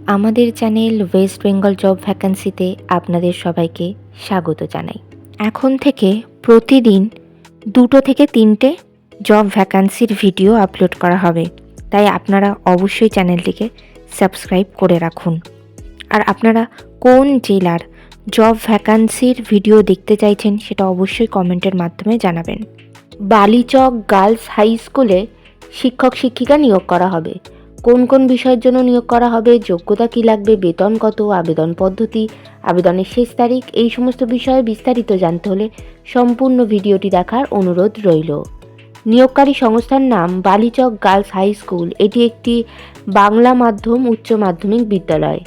আমাদের channel West Bengal job ভ্যাকান্সিতে আপনাদের সবাইকে স্বাগত জানাই। এখন থেকে প্রতিদিন 2 থেকে 3টে জব ভ্যাকান্সির ভিডিও আপলোড করা হবে, তাই আপনারা অবশ্যই চ্যানেলটিকে সাবস্ক্রাইব করে রাখুন। আর আপনারা কোন জেলার জব ভ্যাকান্সির ভিডিও দেখতে চাইছেন সেটা অবশ্যই কমেন্টের মাধ্যমে জানাবেন। বালিচক গার্লস হাই স্কুলে শিক্ষক শিক্ষিকা নিয়োগ করা হবে। কোন কোন বিষয়ের জন্য নিয়োগ করা হবে, যোগ্যতা কী লাগবে, বেতন কত, আবেদন পদ্ধতি, আবেদনের শেষ তারিখ, এই সমস্ত বিষয়ে বিস্তারিত জানতে হলে সম্পূর্ণ ভিডিওটি দেখার অনুরোধ রইল। নিয়োগকারী সংস্থার নাম বালিচক গার্লস হাই স্কুল। এটি একটি বাংলা মাধ্যম উচ্চ মাধ্যমিক বিদ্যালয়।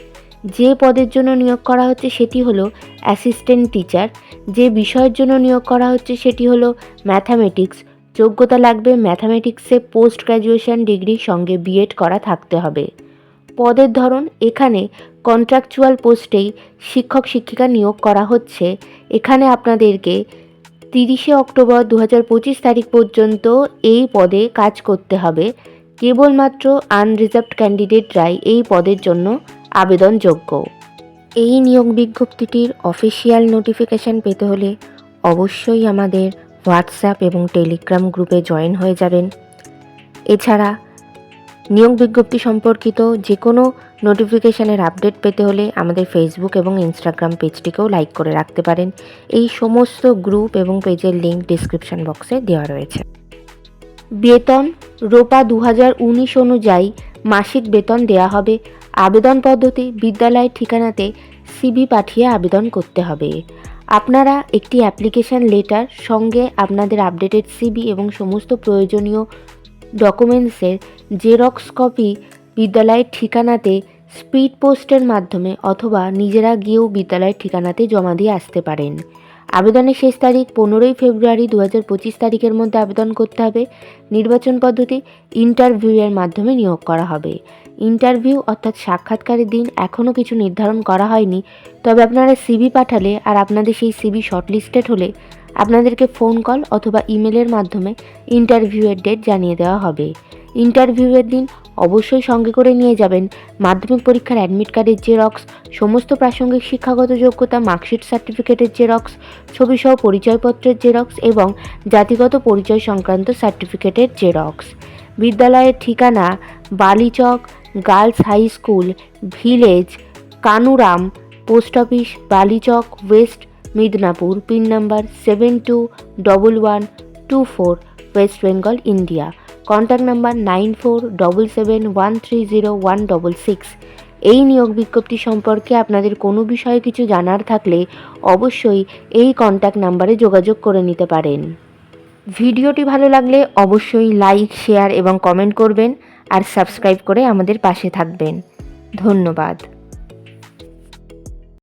যে পদের জন্য নিয়োগ করা হচ্ছে সেটি হলো অ্যাসিস্ট্যান্ট টিচার। যে বিষয়ের জন্য নিয়োগ করা হচ্ছে সেটি হলো ম্যাথামেটিক্স। যোগ্যতা লাগবে ম্যাথামেটিক্সে পোস্ট গ্র্যাজুয়েশন ডিগ্রির সঙ্গে বিএড করা থাকতে হবে। পদের ধরন, এখানে কন্ট্রাকচুয়াল পোস্টেই শিক্ষক শিক্ষিকা নিয়োগ করা হচ্ছে। এখানে আপনাদেরকে 30শে অক্টোবর 2025 তারিখ পর্যন্ত এই পদে কাজ করতে হবে। কেবলমাত্র আনরিজার্ভড ক্যান্ডিডেটরাই এই পদের জন্য আবেদনযোগ্য। এই নিয়োগ বিজ্ঞপ্তিটির অফিসিয়াল নোটিফিকেশান পেতে হলে অবশ্যই আমাদের হোয়াটসঅ্যাপ এবং টেলিগ্রাম গ্রুপে জয়েন হয়ে যাবেন। এছাড়া নিয়োগ বিজ্ঞপ্তি সম্পর্কিত যে কোনো নোটিফিকেশানের আপডেট পেতে হলে আমাদের ফেসবুক এবং ইনস্টাগ্রাম পেজটিকেও লাইক করে রাখতে পারেন। এই সমস্ত গ্রুপ এবং পেজের লিঙ্ক ডিসক্রিপশন বক্সে দেওয়া রয়েছে। বেতন রোপা 2019 অনুযায়ী মাসিক বেতন দেওয়া হবে। আবেদন পদ্ধতি, বিদ্যালয়ের ঠিকানাতে সিভি পাঠিয়ে আবেদন করতে হবে। আপনারা একটি অ্যাপ্লিকেশান লেটার সঙ্গে আপনাদের আপডেটেড সিভি এবং সমস্ত প্রয়োজনীয় ডকুমেন্টসের জেরক্স কপি বিদ্যালয়ের ঠিকানাতে স্পিড পোস্টের মাধ্যমে অথবা নিজেরা গিয়েও বিদ্যালয়ের ঠিকানাতে জমা দিয়ে আসতে পারেন। আবেদনের শেষ তারিখ 15ই ফেব্রুয়ারি 2025 তারিখের মধ্যে আবেদন করতে হবে। নির্বাচন পদ্ধতি, ইন্টারভিউয়ের মাধ্যমে নিয়োগ করা হবে। ইন্টারভিউ অর্থাৎ সাক্ষাৎকারের দিন এখনও কিছু নির্ধারণ করা হয়নি, তবে আপনারা সিভি পাঠালে আর আপনাদের সেই সিভি শর্টলিস্টেড হলে আপনাদেরকে ফোন কল অথবা ইমেলের মাধ্যমে ইন্টারভিউয়ের ডেট জানিয়ে দেওয়া হবে। ইন্টারভিউয়ের দিন অবশ্যই সঙ্গে করে নিয়ে যাবেন মাধ্যমিক পরীক্ষার অ্যাডমিট কার্ডের জেরক্স, সমস্ত প্রাসঙ্গিক শিক্ষাগত যোগ্যতা, মার্কশিট সার্টিফিকেটের জেরক্স, ছবিসহ পরিচয়পত্রের জেরক্স এবং জাতিগত পরিচয় সংক্রান্ত সার্টিফিকেটের জেরক্স। বিদ্যালয়ের ঠিকানা Balichak girls high school, village Kanuram, post office Balichak, West Midnapore, pin number 721124, West Bengal, India. Contact number 9477130166। এই নিয়োগ বিজ্ঞপ্তি সম্পর্কে আপনাদের কোনো বিষয়ে কিছু জানার থাকলে অবশ্যই এই কন্ট্যাক্ট নাম্বারে যোগাযোগ করে নিতে পারেন। ভিডিওটি ভালো লাগলে অবশ্যই লাইক, শেয়ার এবং কমেন্ট করবেন আর সাবস্ক্রাইব করে আমাদের পাশে থাকবেন। ধন্যবাদ।